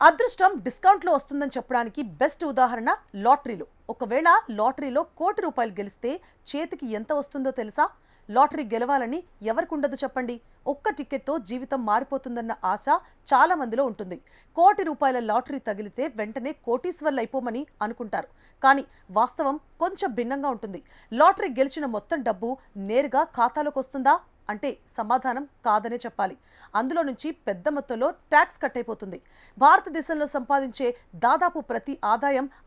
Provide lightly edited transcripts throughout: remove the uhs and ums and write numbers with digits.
అదృష్టం డిస్కౌంట్లో వస్తుందని చెప్పడానికి బెస్ట్ ఉదాహరణ లాటరీలు. ఒకవేళ లాటరీలో ₹1,00,00,000 గెలిస్తే చేతికి ఎంత వస్తుందో తెలుసా? లాటరీ గెలవాలని ఎవరికి ఉండదు చెప్పండి. ఒక్క టికెట్తో జీవితం మారిపోతుందన్న ఆశ చాలా మందిలో ఉంటుంది. ₹1,00,00,000 లాటరీ తగిలితే వెంటనే కోటీశ్వర్లు అయిపోమని అనుకుంటారు. కానీ వాస్తవం కొంచెం భిన్నంగా ఉంటుంది. లాటరీ గెలిచిన మొత్తం డబ్బు నేరుగా ఖాతాలోకి వస్తుందా అంటే సమాధానం కాదనే చెప్పాలి. అందులో నుంచి పెద్ద మొత్తంలో ట్యాక్స్ కట్ అయిపోతుంది. భారతదేశంలో సంపాదించే దాదాపు ప్రతి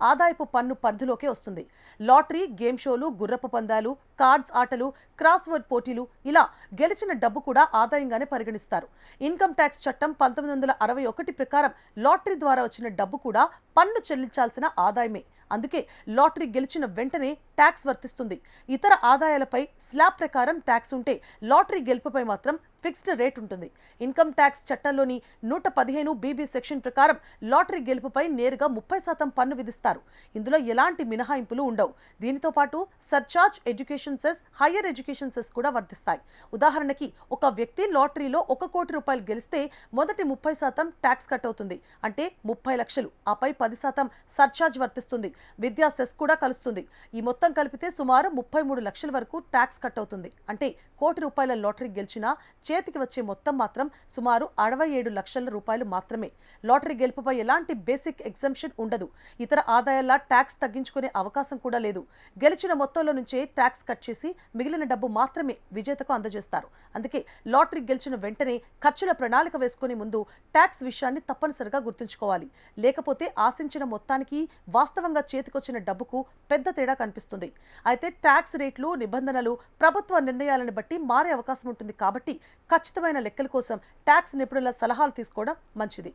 ఆదాయపు పన్ను పరిధిలోకే వస్తుంది. లాటరీ, గేమ్ షోలు, గుర్రపు పందాలు, కార్డ్స్ ఆటలు, క్రాస్వర్డ్ పోటీలు, ఇలా గెలిచిన డబ్బు కూడా ఆదాయంగానే పరిగణిస్తారు. ఇన్కమ్ ట్యాక్స్ చట్టం 1961 ప్రకారం లాటరీ ద్వారా వచ్చిన డబ్బు కూడా పన్ను చెల్లించాల్సిన ఆదాయమే. అందుకే లాటరీ గెలిచిన వెంటనే ట్యాక్స్ వర్తిస్తుంది. ఇతర ఆదాయాలపై స్లాబ్ ప్రకారం ట్యాక్స్ ఉంటే లాటరీ గెలుపుపై మాత్రం ఫిక్స్డ్ రేట్ ఉంటుంది. ఇన్కమ్ ట్యాక్స్ చట్టంలోని 115 BB సెక్షన్ ప్రకారం లాటరీ గెలుపుపై నేరుగా 30% పన్ను విధిస్తారు. ఇందులో ఎలాంటి మినహాయింపులు ఉండవు. దీనితో పాటు surcharge, education cess, higher education cess కూడా వర్తిస్తాయి. ఉదాహరణకి ఒక వ్యక్తి లాటరీలో ₹1,00,00,000 గెలిస్తే మొదటి 30% ట్యాక్స్ కట్ అవుతుంది. అంటే 30 లక్షలు. ఆపై 10% సర్చార్జ్ వర్తిస్తుంది. విద్యా సెస్ కూడా కలుస్తుంది. ఈ మొత్తం కలిపితే సుమారు 33 లక్షల వరకు ట్యాక్స్ కట్ అవుతుంది. అంటే ₹1,00,00,000 లాటరీ గెలిచినా చేతికి వచ్చే మొత్తం మాత్రం సుమారు 67 లక్షల రూపాయలు మాత్రమే. లాటరీ గెలుపుపై ఎలాంటి బేసిక్ ఎగ్జంప్షన్ ఉండదు. ఇతర ఆదాయాల ట్యాక్స్ తగ్గించుకునే అవకాశం కూడా లేదు. గెలిచిన మొత్తంలో నుంచే ట్యాక్స్ కట్ చేసి మిగిలిన డబ్బు మాత్రమే విజేతకు అందజేస్తారు. అందుకే లాటరీ గెలిచిన వెంటనే ఖర్చుల ప్రణాళిక వేసుకునే ముందు ట్యాక్స్ విషయాన్ని తప్పనిసరిగా గుర్తుంచుకోవాలి. లేకపోతే ఆశించిన మొత్తానికి వాస్తవంగా చేతికొచ్చిన డబ్బుకు పెద్ద తేడా కనిపిస్తుంది. అయితే ట్యాక్స్ రేట్లు, నిబంధనలు ప్రభుత్వ నిర్ణయాలను బట్టి మారే అవకాశం ఉంటుంది. కాబట్టి ఖచ్చితమైన లెక్కల కోసం ట్యాక్స్ నిపుణుల సలహాలు తీసుకోవడం మంచిది.